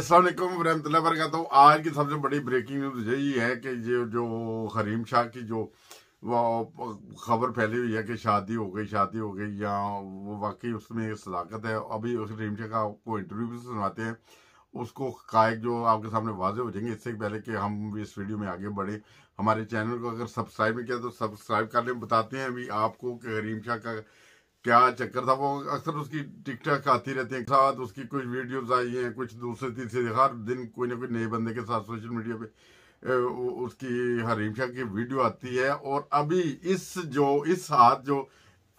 अस्सलाम वालेकुम रहमतुल्लाहि व बरकातहू। आज की सबसे बड़ी ब्रेकिंग न्यूज़ यही है कि जो हरीम शाह की जो वो खबर फैली हुई है कि शादी हो गई या वो वाकई उसमें सदाकत है। अभी उस हरीम शाह का आपको इंटरव्यू भी सुनवाते हैं, उसको हकायक जो आपके सामने वाजे हो जाएंगे। इससे पहले कि हम इस वीडियो में आगे बढ़े, हमारे चैनल को अगर सब्सक्राइब नहीं किया तो सब्सक्राइब कर लें। बताते हैं अभी आपको कि हरीम शाह का क्या चक्कर था। वो अक्सर उसकी टिकटॉक आती रहती है, साथ उसकी कुछ वीडियोस आई हैं, कुछ दूसरे तीसरे, हर दिन कोई ना कोई नए बंदे के साथ सोशल मीडिया पे उसकी हरीम शाह की वीडियो आती है। और अभी इस हाथ जो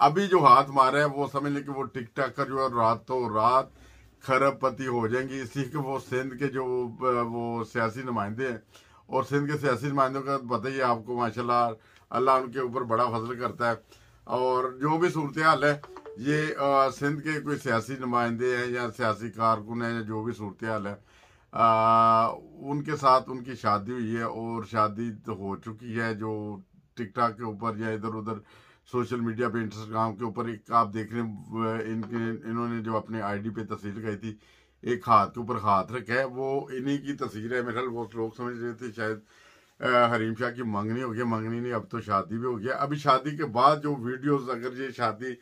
अभी जो हाथ मारा है, वो समझ लें कि वो टिकटॉक का जो है रातों रात खरबपति हो जाएंगी। इसी के वो सिंध के जो वो सियासी नुमाइंदे हैं, और सिंध के सियासी नुमाइंदों का पता ही है आपको, माशाल्लाह अल्लाह उनके ऊपर बड़ा फजल करता है। और जो भी सूरत हाल है, ये सिंध के कोई सियासी नुमाइंदे हैं या सियासी कारकुन हैं या जो भी सूरत हाल है, उनके साथ उनकी शादी हुई है और शादी तो हो चुकी है। जो टिकटॉक के ऊपर या इधर उधर सोशल मीडिया पे, इंस्टाग्राम के ऊपर एक आप देख रहे हैं, इन्होंने जो अपने आईडी पे तस्वीर लगाई थी, एक हाथ के ऊपर हाथ रखा है, वो इन्हीं की तस्वीर है। मेरे ख्याल वो लोग समझ रहे थे शायद हरीम शाह की मंगनी हो गया। मंगनी नहीं, अब तो शादी भी हो गया। अभी शादी के बाद जो वीडियोस, अगर ये शादी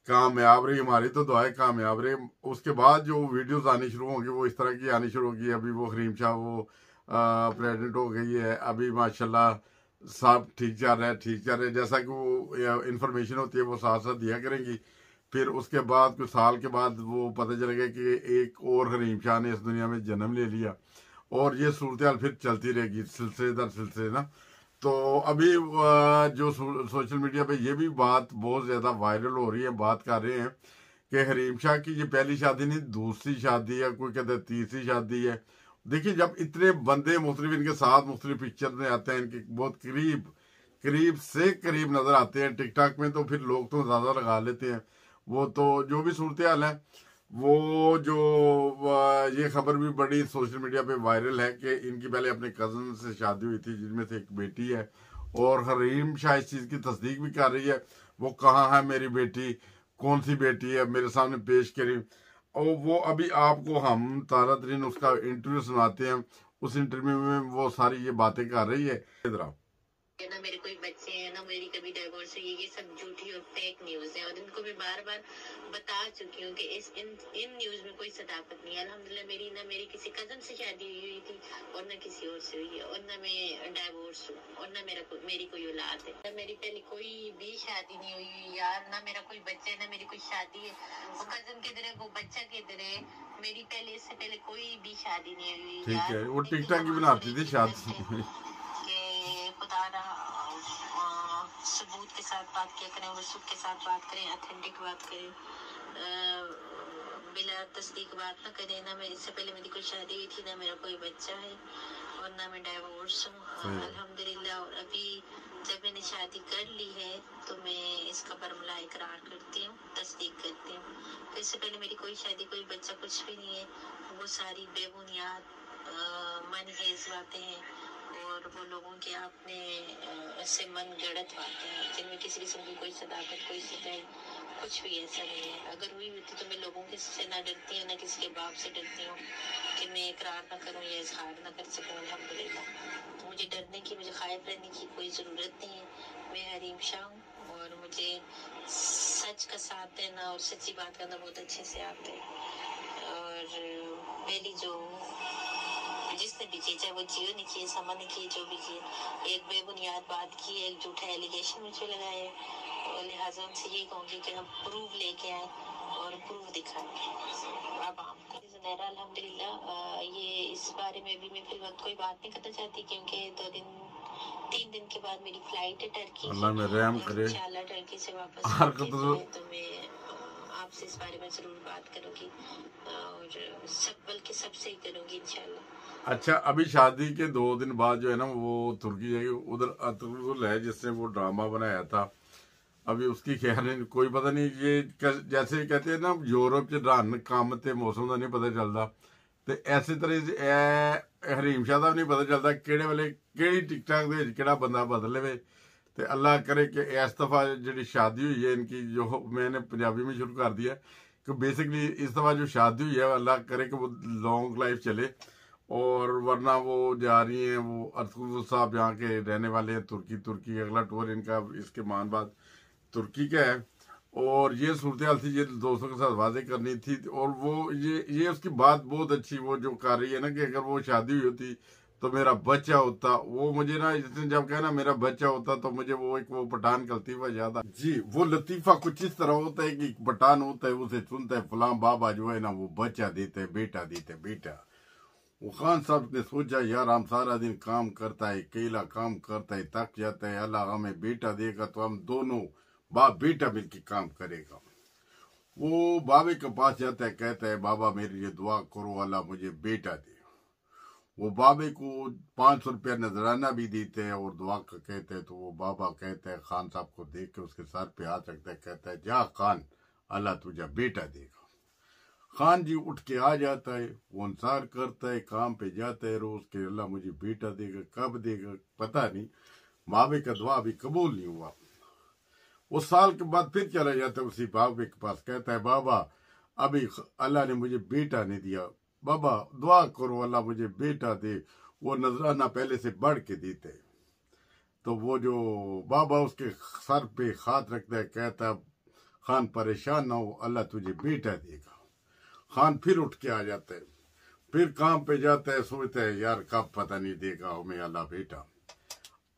कामयाब रही, हमारी तो दुआएं कामयाब रही, उसके बाद जो वीडियोस आनी शुरू होंगी वो इस तरह की आनी शुरू होगी। अभी वो हरीम शाह वो प्रेग्नेंट हो गई है, अभी माशाल्लाह सब ठीक चल रहा है, ठीक चल रहा है। जैसा कि वो इंफॉर्मेशन होती है वो साथ साथ दिया करेंगी। फिर उसके बाद कुछ साल के बाद वो पता चलेगा कि एक और हरीम शाह ने इस दुनिया में जन्म ले लिया, और ये सूरत हाल फिर चलती रहेगी सिलसिले दर सिलसिले ना। तो अभी जो सोशल मीडिया पे ये भी बात बहुत ज्यादा वायरल हो रही है, बात कर रहे हैं कि हरीम शाह की ये पहली शादी नहीं, दूसरी शादी है, कोई कहते हैं तीसरी शादी है। देखिए, जब इतने बंदे मुख्तलिफ इनके साथ मुख्तलिफ पिक्चर में आते हैं, इनके बहुत करीब करीब से करीब नजर आते हैं टिकटॉक में, तो फिर लोग तो ज्यादा लगा लेते हैं। वो तो जो भी सूरत हाल है, वो जो ये खबर भी बड़ी सोशल मीडिया पे वायरल है कि इनकी पहले अपने कजन से शादी हुई थी जिनमें से एक बेटी है, और हरीम शाह इस चीज की तस्दीक भी कर रही है। वो कहाँ है मेरी बेटी, कौन सी बेटी है, मेरे सामने पेश करी। और वो अभी आपको हम तारा तरीन उसका इंटरव्यू सुनाते हैं। उस इंटरव्यू में वो सारी ये बातें कर रही है। इधर आओ। ना मेरे कोई बच्चे हैं ना मेरी कभी डाइवोर्स हुई है, ये सब झूठी और फेक न्यूज है। और इनको मैं बार बार बता चुकी हूँ कि इन न्यूज में कोई सदाकत नहीं है। अल्हम्दुलिल्लाह मेरी ना मेरी किसी कजन से शादी हुई थी और ना किसी और से हुई है, और ना मैं डाइवोर्स हूँ, और ना मेरी कोई औलाद है। ना मेरी पहले कोई भी शादी नहीं हुई यार, ना मेरा कोई बच्चा है, ना मेरी कोई शादी है। वो कजन किधर है, वो बच्चा किधर है। मेरी इससे पहले कोई भी शादी नहीं हुई। ठीक है, वो टिकटॉक की बनाती थी शादी। खुदा ना सबूत के साथ बात किया करें, वसूख के साथ बात करें, ऑथेंटिक बात करें, बिला तस्दीक बात ना करें। ना मैं इससे पहले मेरी कोई शादी हुई थी, ना मेरा कोई बच्चा है, और ना मैं डाइवोर्स हूँ अल्हम्दुलिल्लाह। और अभी जब मैंने शादी कर ली है तो मैं इसका बरमला इकरार करती हूँ, तस्दीक करती हूँ। तो इससे पहले मेरी कोई शादी, कोई बच्चा, कुछ भी नहीं है। वो सारी बेबुनियाद मनहेज बातें हैं, और वो लोगों के आपने ऐसे मन गढ़त बातें हैं जिनमें किसी किस्म की कोई सदाकत, कोई सच्चाई, कुछ भी ऐसा नहीं है। अगर हुई होती तो मैं लोगों के से ना डरती हूँ, ना किसी के बाप से डरती हूँ कि मैं इकरार ना करूँ या इजहार ना कर सकूँ। अल्हम्दुलिल्लाह मुझे डरने की, मुझे खाइफ रहने की कोई ज़रूरत नहीं है। मैं हरीम शाह हूँ, और मुझे सच का साथ देना और सच्ची बात करना बहुत अच्छे से आता है। और मेरी जो जिसने भी किया, चाहे वो जियो ने किए, समा ने किए, जो भी किए, एक बेबुनियाद बात की, एक झूठा एलिगेशन मुझे लगाए। और लिहाजा उनसे यही कहूँगी कि हम प्रूफ लेके आए और प्रूफ दिखाएं अब हमको। ज़ुनैरा अल्हम्दुलिल्लाह ये इस बारे में भी मैं फिर वक्त कोई बात नहीं करना चाहती, क्योंकि 3 दिन के बाद मेरी फ्लाइट है टर्की से। अल्लाह में रहम करे। इंशाल्लाह टर्की से वापस तो मैं आपसे इस बारे में जरूर बात करूंगी, और सब बल्कि सबसे ही करूंगी इंशाल्लाह। अच्छा, अभी शादी के 2 दिन बाद जो है ना, वो तुर्की जाएगी। उधर अतुल है जिसने वो ड्रामा बनाया था, अभी उसकी खैर नहीं, कोई पता नहीं। ये जैसे कहते हैं ना, यूरोप च रन कम ते मौसम का नहीं पता चलता, तो ऐसे तरह से हरीम शाह का नहीं पता चलता केड़े वेले केड़ी टिकटॉक दे केड़ा बंदा बदल ले। तो अल्लाह करे कि इस दफा जी शादी हुई है इनकी, जो मैंने पंजाबी में शुरू कर दिया, कि बेसिकली इस दफ़ा जो शादी हुई है अल्लाह करे कि वो लॉन्ग लाइफ चले, और वरना वो जा रही हैं, वो अरतुगरुल साहब यहाँ के रहने वाले हैं, तुर्की अगला टूर इनका इसके मान बाद तुर्की का है। और ये सूरत हाल थी, ये दोस्तों के साथ वादे करनी थी। और वो ये उसकी बात बहुत अच्छी वो जो कर रही है ना कि अगर वो शादी हुई होती तो मेरा बच्चा होता, वो मुझे ना इसने जब कहा ना मेरा बच्चा होता तो मुझे वो पठान का लतीफ़ा याद आ जी। वो लतीफ़ा कुछ इस तरह होता है कि पठान होता है, उसे सुनता है फलां बाबा जो है ना वो बच्चा देते बेटा देते बेटा। वो खान साहब ने सोचा यार हम सारा दिन काम करता है, अकेला काम करता है, थक जाता है, अल्लाह हमें बेटा देगा तो हम दोनों बाप बेटा मिलकर काम करेगा। वो बाबे के पास जाता है, कहता है बाबा मेरे लिए दुआ करो अल्लाह मुझे बेटा दे। वो बाबे को 500 रुपया नजराना भी देते हैं और दुआ का कहते हैं। तो वो बाबा कहता है खान साहब को देख के उसके सर पे हाथ रखता है, कहता है जा खान अल्लाह तुझे बेटा देगा। खान जी उठ के आ जाता है, वो इंतजार करता है, काम पे जाता है रोज के, अल्लाह मुझे बेटा देगा, कब देगा पता नहीं। बाबे का दुआ भी कबूल नहीं हुआ। वो साल के बाद फिर चला जाता है उसी बाबे के पास, कहता है बाबा अभी अल्लाह ने मुझे बेटा नहीं दिया, बाबा दुआ करो अल्लाह मुझे बेटा दे। वो नजराना पहले से बढ़ के देते। तो वो जो बाबा उसके सर पे हाथ रखता है, कहता खान परेशान ना हो अल्लाह तुझे बेटा देगा। खान फिर उठ के आ जाता है, फिर काम पे जाता है, सोचता है यार कब पता नहीं देगा हमें अल्लाह बेटा।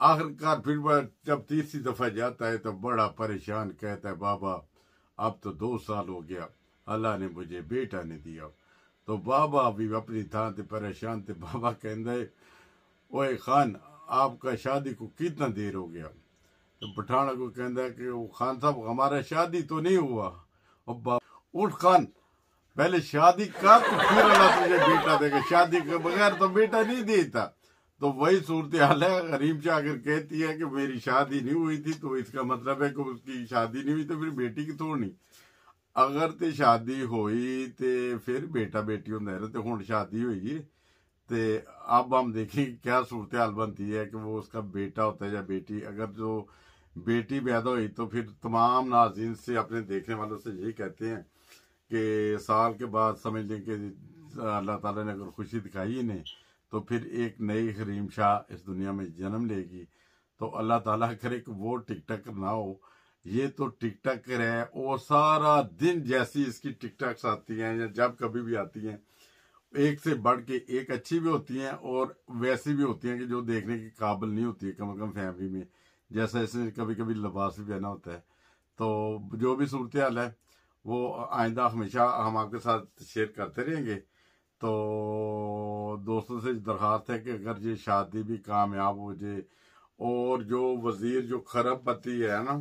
आखिरकार फिर वह जब तीसरी दफा जाता है तो बड़ा परेशान, कहता है बाबा अब तो 2 साल हो गया अल्लाह ने मुझे बेटा नहीं दिया। तो बाबा भी अपनी थां ते परेशान थे। बाबा कहता है ओए खान आपका शादी को कितना देर हो गया। तो पठाना को कहता है कि वो खान साहब हमारा शादी तो नहीं हुआ। और उठ खान पहले शादी कर तो फिर अल्लाह तुझे बेटा देगा, शादी के बगैर तो बेटा नहीं देता। तो वही सूरत हाल है। हरीम शाह अगर कहती है कि मेरी शादी नहीं हुई थी तो इसका मतलब है कि उसकी शादी नहीं हुई तो फिर बेटी की थोड़ी। अगर ते शादी हुई तो फिर बेटा बेटी होंगे, तो हुण शादी हुई तो अब हम देखें क्या सूरत हाल बनती है कि वो उसका बेटा होता है या बेटी। अगर जो बेटी पैदा हुई तो फिर तमाम नाज़रीन से अपने देखने वालों से यही कहते हैं कि साल के बाद समझ लें कि अल्लाह ताला ने अगर खुशी दिखाई इन्हें तो फिर एक नई हरीम शाह इस दुनिया में जन्म लेगी। तो अल्लाह ताला करे कि वो टिकटॉकर ना हो, ये तो टिकटॉकर है। और सारा दिन जैसी इसकी टिकटॉक्स आती हैं या जब कभी भी आती हैं, एक से बढ़ के एक अच्छी भी होती हैं और वैसी भी होती हैं कि जो देखने के काबिल नहीं होती है, कम से कम फैमिली में। जैसा इसने कभी कभी लिबास भी पहना होता है। तो जो भी सूरत हाल है वो आइंदा हमेशा हम आपके साथ शेयर करते रहेंगे। तो दोस्तों से दरख्वास्त है कि अगर ये शादी भी कामयाब हो जाए और जो वजीर जो खरबपति है ना,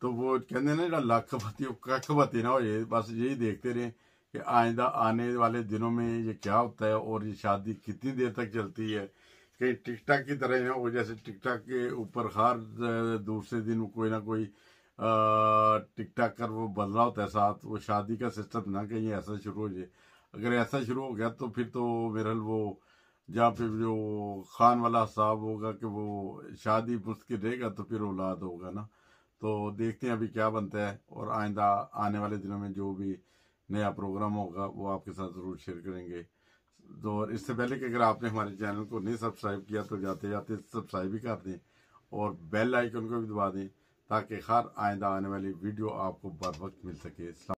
तो वो कहते ना लखपति कखपति ना हो जाए। बस यही देखते रहें कि आइंदा आने वाले दिनों में ये क्या होता है और ये शादी कितनी देर तक चलती है। कहीं टिकटॉक की तरह ना हो, जैसे टिकटॉक के ऊपर हर दूसरे दिन कोई ना कोई टिकटॉक कर वो बदल रहा होता है साथ। वो शादी का सिस्टम ना कहीं ऐसा शुरू हो जाए। अगर ऐसा शुरू हो गया तो फिर तो मेरल वो जहाँ पे जो खान वाला साहब होगा कि वो शादी मुश्किल रहेगा तो फिर औलाद होगा ना। तो देखते हैं अभी क्या बनता है और आइंदा आने वाले दिनों में जो भी नया प्रोग्राम होगा वो आपके साथ ज़रूर शेयर करेंगे। तो इससे पहले कि अगर आपने हमारे चैनल को नहीं सब्सक्राइब किया तो जाते जाते सब्सक्राइब भी कर दें और बेल आइकन को भी दबा दें ताकि हर आइंदा आने वाली वीडियो आपको बर वक्त मिल सके।